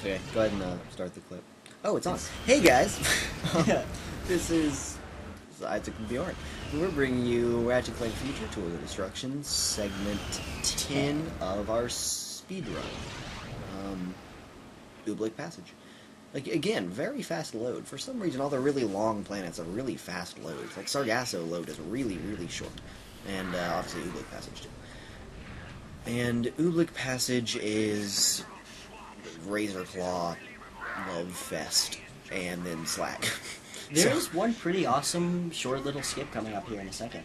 Okay, go ahead and start the clip. Oh, it's on. Hey guys! This is Isaac from VR. We're bringing you Ratchet and Clank Future Tools of Destruction, segment 10 of our speedrun. Oobleck Passage. Like, again, very fast load. For some reason, all the really long planets are really fast loads. Like, Sargasso load is really, really short. And, obviously, Oobleck Passage, too. And Oobleck Passage is Razor Claw, Love Fest, and then Slack. There's one pretty awesome short little skip coming up here in a second.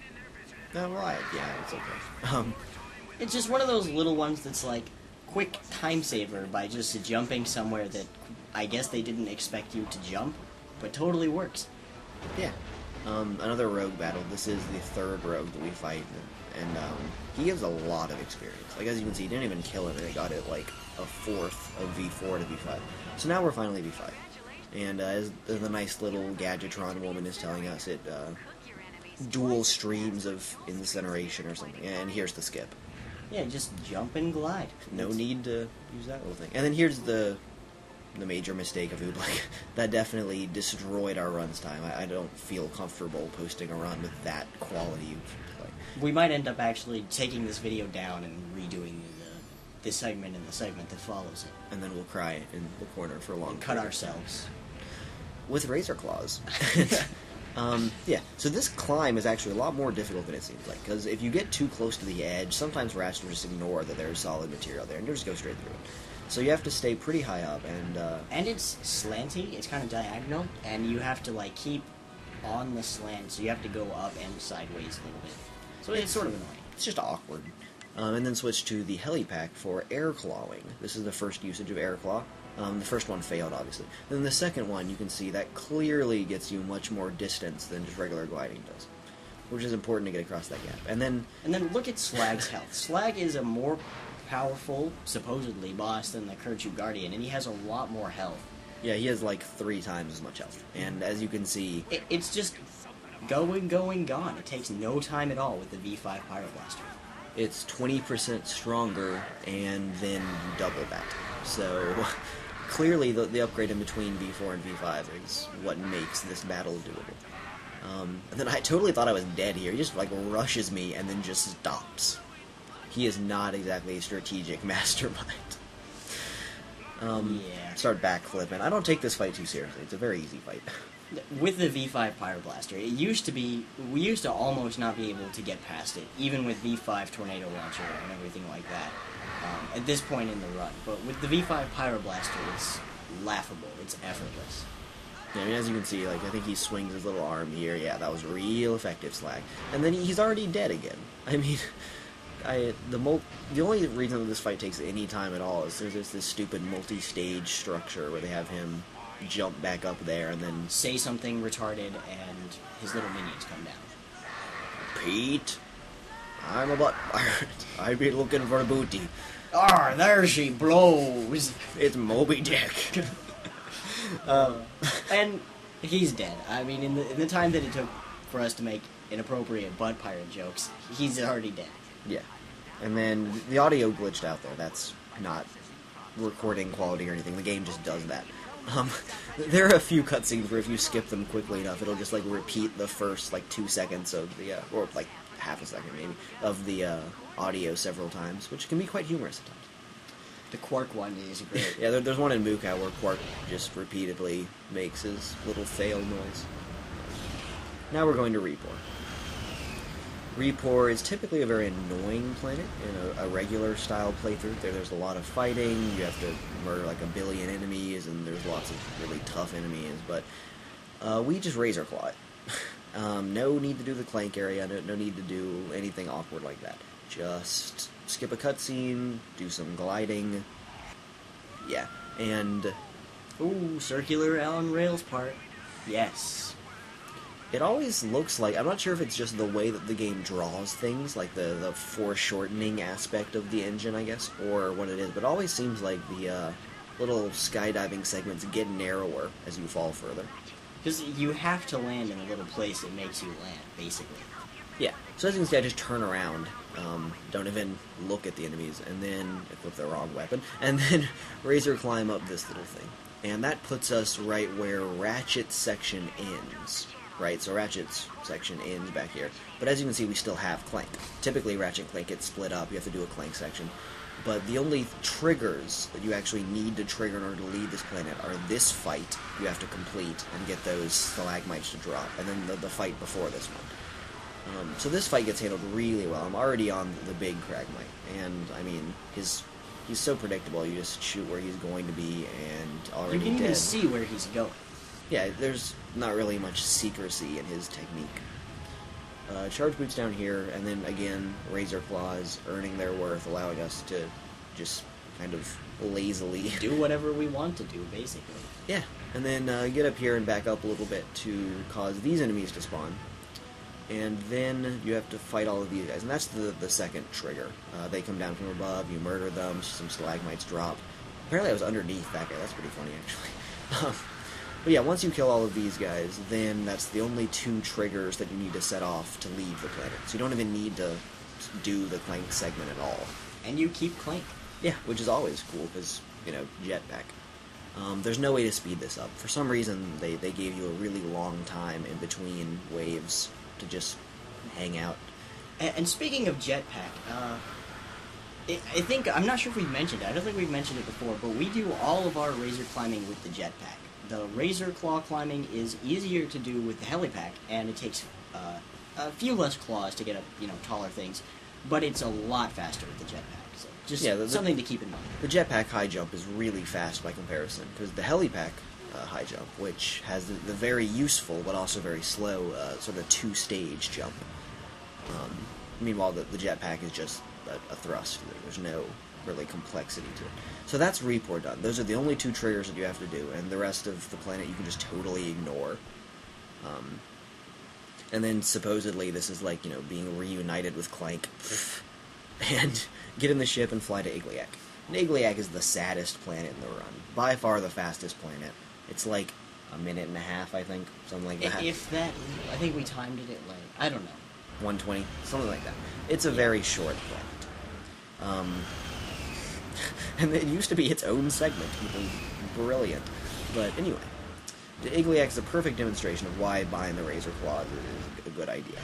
Oh, right. Yeah, it's okay. It's just one of those little ones that's like quick time saver by just jumping somewhere that I guess they didn't expect you to jump, but totally works. Yeah. Another rogue battle. This is the third rogue that we fight, and he has a lot of experience. Like, as you can see, he didn't even kill him, and it got it like a fourth of V4 to V5. So now we're finally V5. And as the nice little Gadgetron woman is telling us, it dual streams of incineration or something. And here's the skip. Yeah, just jump and glide. No need to use that little thing. And then here's the major mistake of Oobleck. That definitely destroyed our runs time. I don't feel comfortable posting a run with that quality of play. We might end up actually taking this video down and redoing this segment and the segment that follows it. And then we'll cry in the corner for a long time. Cut ourselves. With razor claws. Yeah, so this climb is actually a lot more difficult than it seems like, because if you get too close to the edge, sometimes rats will just ignore that there's solid material there, and they'll just go straight through it. So you have to stay pretty high up, and... And it's slanty, it's kind of diagonal, and you have to, like, keep on the slant, so you have to go up and sideways a little bit. So it's sort of annoying. It's just awkward. And then switch to the helipack for air clawing. This is the first usage of air claw. The first one failed, obviously. Then the second one, you can see that clearly gets you much more distance than just regular gliding does, which is important to get across that gap. And then look at Slag's health. Slag is a more powerful, supposedly, boss than the Kerchu Guardian, and he has a lot more health. Yeah, he has like 3 times as much health. And as you can see... It's just going, gone. It takes no time at all with the V5 Pyroblaster. It's 20% stronger, and then you double that. So... Clearly, the upgrade in between V4 and V5 is what makes this battle doable. And then I totally thought I was dead here. He just, like, rushes me and then just stops. He is not exactly a strategic mastermind. Yeah. Start backflipping. I don't take this fight too seriously. It's a very easy fight. With the V5 Pyroblaster, it used to be... We used to almost not be able to get past it, even with V5 Tornado Launcher and everything like that. At this point in the run. But with the V5 Pyroblaster, it's laughable. It's effortless. Yeah, I mean, as you can see, like, I think he swings his little arm here. Yeah, that was real effective, Slag. And then he's already dead again. I mean, the only reason that this fight takes any time at all is there's this stupid multi-stage structure where they have him jump back up there and then... Say something retarded and his little minions come down. Pete, I'm a butt pirate. I've been looking for booty. There she blows. It's Moby Dick. And he's dead. I mean, in the time that it took for us to make inappropriate butt pirate jokes, he's already dead. Yeah. And then the audio glitched out there. That's not recording quality or anything. The game just does that. There are a few cutscenes where if you skip them quickly enough, it'll just, like, repeat the first, like, 2 seconds of the, or, like, half a second, maybe, of the, audio several times, which can be quite humorous at times. The Quark one is great. Yeah, there's one in Mukau where Quark just repeatedly makes his little fail noise. Now we're going to Repor. Repor is typically a very annoying planet in a regular style playthrough. There's a lot of fighting, you have to murder like 1 billion enemies, and there's lots of really tough enemies, but we just razor claw it. No need to do the Clank area, no need to do anything awkward like that. Just skip a cutscene, do some gliding, yeah, and... Ooh, circular on rails part. Yes. It always looks like, I'm not sure if it's just the way that the game draws things, like the foreshortening aspect of the engine, I guess, or what it is, but it always seems like the little skydiving segments get narrower as you fall further. Because you have to land in a little place that makes you land, basically. Yeah, so as you can see, I just turn around, Don't even look at the enemies, and then equip the wrong weapon, and then Razor climb up this little thing. And that puts us right where Ratchet's section ends. Right, so Ratchet's section ends back here. But as you can see, we still have Clank. Typically, Ratchet and Clank get split up. You have to do a Clank section. But the only triggers that you actually need to trigger in order to leave this planet are this fight you have to complete and get those stalagmites to drop, and then the fight before this one. So this fight gets handled really well. I'm already on the big Cragmite, and I mean, he's so predictable. You just shoot where he's going to be, and already dead. You can even see where he's going. Yeah, there's not really much secrecy in his technique. Charge boots down here, and then again, Razor Claws earning their worth, allowing us to just kind of lazily do whatever we want to do, basically. Yeah, and then get up here and back up a little bit to cause these enemies to spawn. And then you have to fight all of these guys, and that's the second trigger. They come down from above, you murder them, some stalagmites drop. Apparently I was underneath that guy, that's pretty funny actually. But yeah, once you kill all of these guys, then that's the only two triggers that you need to set off to leave the planet. So you don't even need to do the Clank segment at all. And you keep Clank. Yeah, which is always cool, because, you know, jetpack. There's no way to speed this up. For some reason, they gave you a really long time in between waves to just hang out. And speaking of jetpack, I think, I'm not sure if we've mentioned it, I don't think we've mentioned it before, but we do all of our Razor climbing with the jetpack. The Razor Claw climbing is easier to do with the helipack, and it takes a few less claws to get up, taller things, but it's a lot faster with the jetpack. So just something to keep in mind. The jetpack high jump is really fast by comparison, because the helipack high jump, which has the very useful but also very slow sort of two-stage jump. Meanwhile, the jetpack is just a thrust. There's no really complexity to it. So that's Report done. Those are the only two triggers that you have to do, and the rest of the planet you can just totally ignore. And then supposedly this is like, being reunited with Clank. And get in the ship and fly to Igliak. And Igliak is the saddest planet in the run. By far the fastest planet. It's like a minute and a half, I think. Something like that. If that, I think we timed it at I don't know. 120? Something like that. It's a very short planet. And it used to be its own segment. It was brilliant. But anyway, the Igliak is a perfect demonstration of why buying the Razor Claws is a good idea.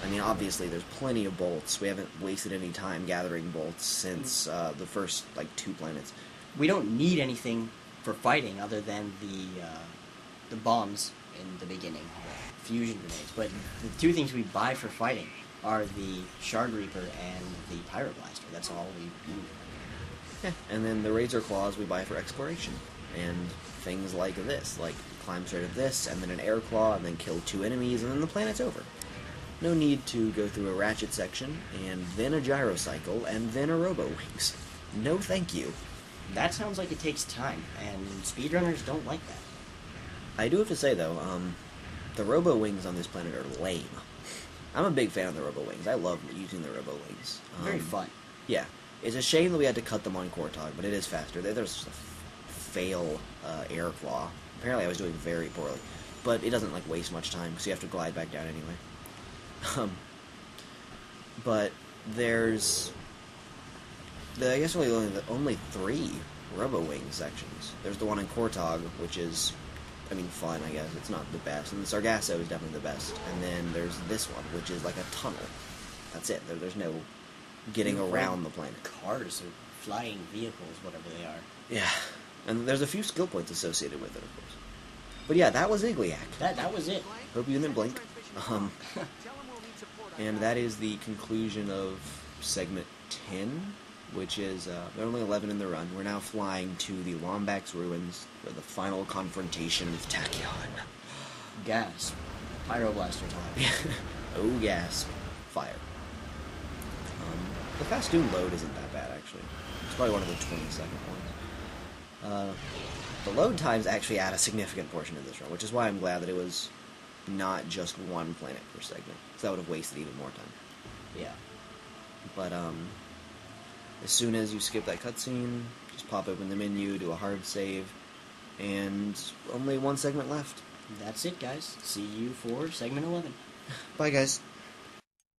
I mean, obviously, there's plenty of bolts. We haven't wasted any time gathering bolts since the first, 2 planets. We don't need anything for fighting other than the bombs in the beginning, the fusion grenades. But the two things we buy for fighting are the Shard Reaper and the Pyroblaster. That's all we use. Yeah, and then the Razor Claws we buy for exploration. And things like this, like climb straight of this, and then an Air Claw, and then kill 2 enemies, and then the planet's over. No need to go through a Ratchet section, and then a Gyrocycle, and then a Robo-Wings. No thank you. That sounds like it takes time, and speedrunners don't like that. I do have to say, though, the Robo-Wings on this planet are lame. I'm a big fan of the Robo-Wings. I love using the Robo-Wings. Very fun. Yeah. It's a shame that we had to cut them on Kortog, but it is faster. There's a fail Air Claw. Apparently I was doing very poorly. But it doesn't, waste much time, because you have to glide back down anyway. But there's... I guess only 3 Robo-Wing sections. There's the one in Kortog, which is, fun, I guess. It's not the best. And the Sargasso is definitely the best. And then there's this one, which is like a tunnel. That's it. There's no getting around the planet. Cars or flying vehicles, whatever they are. Yeah. And there's a few skill points associated with it, of course. But yeah, that was Igliak. That was it. Hope you didn't blink. And that is the conclusion of segment 10, which is, there are only 11 in the run. We're now flying to the Lombax Ruins for the final confrontation with Tachyon. Gasp. Pyroblaster time. Oh, gasp. Fire. The Fastoon load isn't that bad, actually. It's probably one of the 20-second ones. The load times actually add a significant portion of this run, which is why I'm glad that it was not just one planet per segment, because that would have wasted even more time. Yeah. But, as soon as you skip that cutscene, just pop open the menu, do a hard save, and only one segment left. That's it, guys. See you for segment 11. Bye, guys.